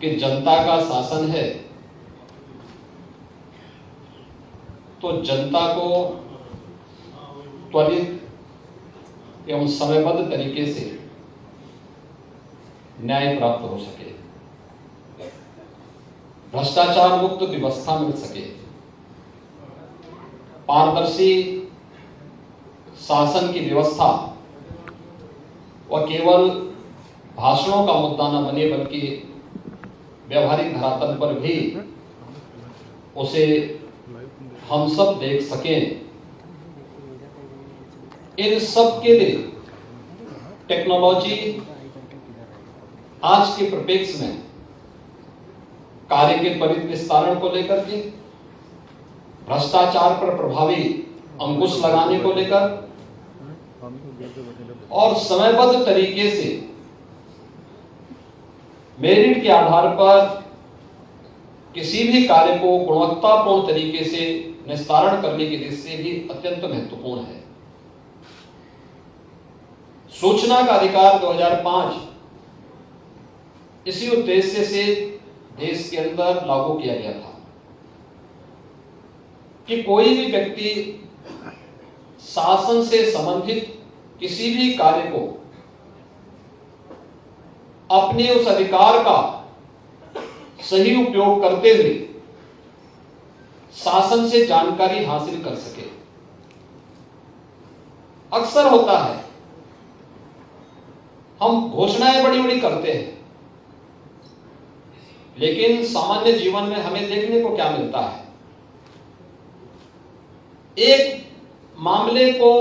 कि जनता का शासन है तो जनता को त्वरित एवं समयबद्ध तरीके से न्याय प्राप्त हो सके, भ्रष्टाचार मुक्त व्यवस्था मिल सके, पारदर्शी शासन की व्यवस्था व केवल भाषणों का मुद्दा न बने बल्कि व्यवहारिक धरातल पर भी उसे हम सब देख सकें। इन सब के लिए टेक्नोलॉजी आज के परिप्रेक्ष्य में कार्य के त्वरित विस्तारण को लेकर के, भ्रष्टाचार पर प्रभावी अंकुश लगाने को लेकर और समयबद्ध तरीके से मेरिट के आधार पर किसी भी कार्य को गुणवत्तापूर्ण तरीके से निस्तारण करने की दृष्टि से भी अत्यंत महत्वपूर्ण है। सूचना का अधिकार 2005 इसी उद्देश्य से देश के अंदर लागू किया गया था कि कोई भी व्यक्ति शासन से संबंधित किसी भी कार्य को अपने उस अधिकार का सही उपयोग करते हुए शासन से जानकारी हासिल कर सके। अक्सर होता है हम घोषणाएं बड़ी बड़ी करते हैं, लेकिन सामान्य जीवन में हमें देखने को क्या मिलता है, एक मामले को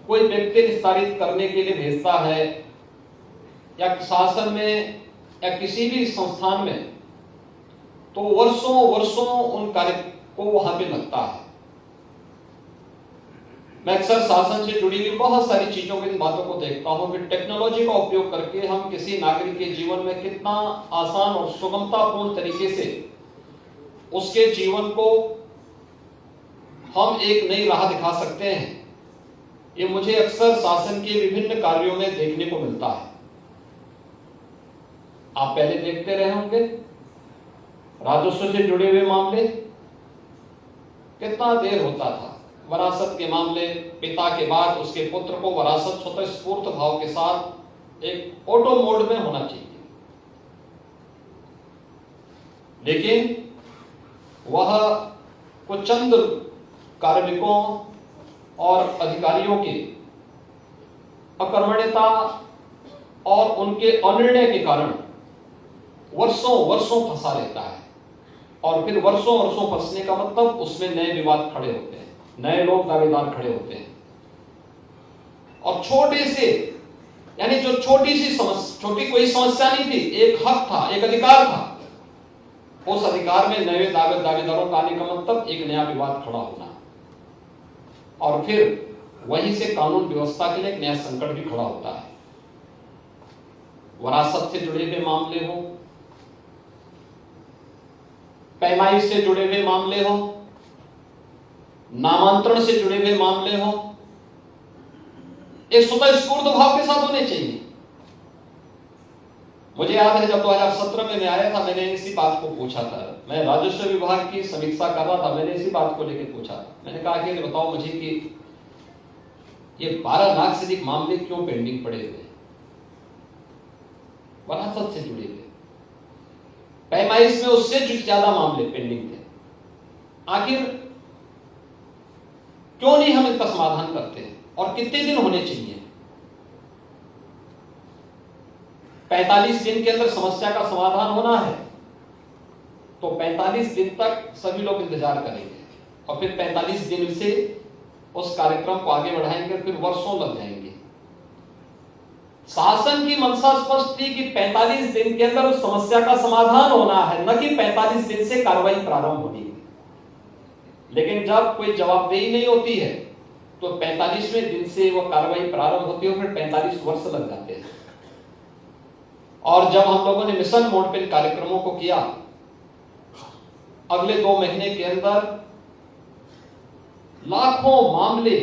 कोई व्यक्ति निस्तारित करने के लिए भेजता है या शासन में या किसी भी संस्थान में, तो वर्षों वर्षों उन कार्य को वहां पे लगता है। मैं अक्सर शासन से जुड़ी हुई बहुत सारी चीजों की बातों को देखता हूं कि टेक्नोलॉजी का उपयोग करके हम किसी नागरिक के जीवन में कितना आसान और सुगमतापूर्ण तरीके से उसके जीवन को हम एक नई राह दिखा सकते हैं। ये मुझे अक्सर शासन के विभिन्न कार्यों में देखने को मिलता है। आप पहले देखते रहे होंगे राजस्व से जुड़े हुए मामले, कितना देर होता था। वरासत के मामले, पिता के बाद उसके पुत्र को वरासत स्वतः स्फूर्त भाव के साथ एक ऑटो मोड में होना चाहिए, लेकिन वह कुछ चंद कार्मिकों और अधिकारियों के अकर्मण्यता और उनके अनिर्णय के कारण वर्षों वर्षों फंसा रहता है। और फिर वर्षों वर्षों फंसने का मतलब उसमें नए विवाद खड़े होते हैं, नए लोग दावेदार खड़े होते हैं। और छोटे से, यानी जो छोटी कोई समस्या नहीं थी, एक हक था, एक अधिकार था, उस अधिकार में नए दावेदारों का आने का मतलब एक नया विवाद खड़ा होना, और फिर वहीं से कानून व्यवस्था के लिए एक नया संकट भी खड़ा होता है। वरासत से जुड़े हुए मामले हो, पैमाइश से जुड़े हुए मामले हो, नामांतरण से जुड़े हुए मामले हो, एक स्वतः स्फूर्त भाव के साथ होने चाहिए। मुझे याद है जब 2017 में मैं आया था, मैंने इसी बात को पूछा था। मैं राजस्व विभाग की समीक्षा कर रहा था, मैंने इसी बात को लेकर पूछा था। मैंने कहा कि बताओ मुझे कि ये 12 लाख से अधिक मामले क्यों पेंडिंग पड़े हुए हैं, वरासत से जुड़े हुए, पैमाइश में उससे ज्यादा मामले पेंडिंग थे। आखिर क्यों नहीं हम इसका समाधान करते हैं और कितने दिन होने चाहिए? 45 दिन के अंदर समस्या का समाधान होना है तो 45 दिन तक सभी लोग इंतजार करेंगे और फिर 45 दिन से उस कार्यक्रम को आगे बढ़ाएंगे, फिर वर्षों लग जाएंगे। शासन की मंशा स्पष्ट थी कि 45 दिन के अंदर उस समस्या का समाधान होना है, न कि 45 दिन से कार्रवाई प्रारंभ होनी है। लेकिन जब कोई जवाबदेही नहीं होती है तो 45वें दिन से वो कार्रवाई प्रारंभ होती है, फिर 45 वर्ष लग जाते हैं। और जब हम लोगों ने मिशन मोड पे कार्यक्रमों को किया, अगले 2 महीने के अंदर लाखों मामले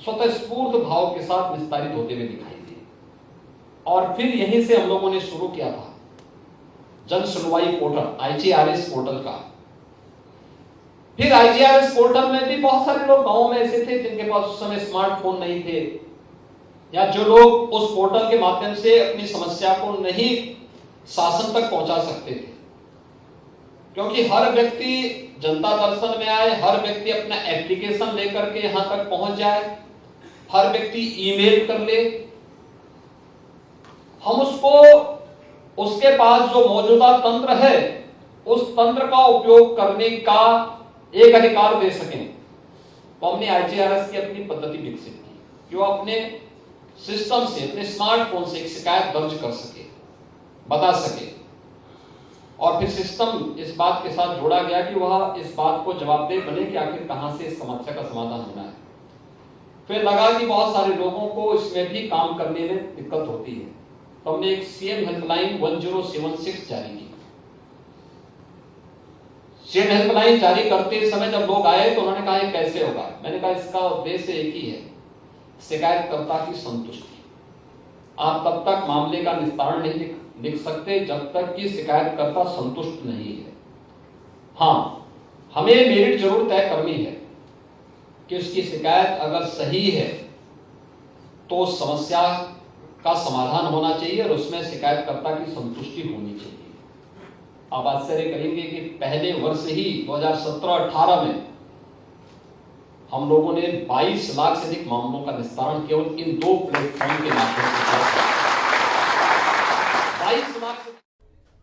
स्वतः स्फूर्त भाव के साथ निस्तारित होते हुए दिखाई दिए। और फिर यहीं से हम लोगों ने शुरू किया था जन सुनवाई पोर्टल IGRS पोर्टल का। फिर IGRS पोर्टल में भी बहुत सारे लोग गांव में ऐसे थे जिनके पास उस समय स्मार्टफोन नहीं थे, या जो लोग उस पोर्टल के माध्यम से अपनी समस्या को नहीं शासन तक पहुंचा सकते थे, क्योंकि हर व्यक्ति जनता दर्शन में आए, हर व्यक्ति अपना एप्लीकेशन लेकर के यहां तक पहुंच जाए, हर व्यक्ति ईमेल कर ले। हम उसके पास जो मौजूदा तंत्र है उस तंत्र का उपयोग करने का एक अधिकार दे सकें, तो हमने IGRS की अपनी पद्धति विकसित की कि वो अपने सिस्टम से, अपने स्मार्टफोन से एक शिकायत दर्ज कर सके, बता सके, और फिर सिस्टम इस बात के साथ जोड़ा गया कि वह इस बात को जवाबदेह बने कि आखिर कहां से इस समस्या का समाधान होना है। फिर लगा कि बहुत सारे लोगों को इसमें भी काम करने में दिक्कत होती है, तो हमने एक CM हेल्पलाइन 1076 जारी की। CM हेल्पलाइन जारी करते समय जब लोग आए तो उन्होंने कहा कैसे होगा, मैंने कहा इसका उद्देश्य एक ही है, शिकायतकर्ता की संतुष्टि। आप तब तक मामले का निस्तारण नहीं लिख सकते जब तक कि शिकायतकर्ता संतुष्ट नहीं है। हाँ, हमें मेरिट जरूर तय करनी है कि उसकी शिकायत अगर सही है तो समस्या का समाधान होना चाहिए और उसमें शिकायतकर्ता की संतुष्टि होनी चाहिए। आप आश्चर्य करेंगे कि पहले वर्ष ही 2017-18 में हम लोगों ने 22 लाख से अधिक मामलों का निस्तारण केवल इन 2 प्लेटफॉर्म के माध्यम से 22 लाख से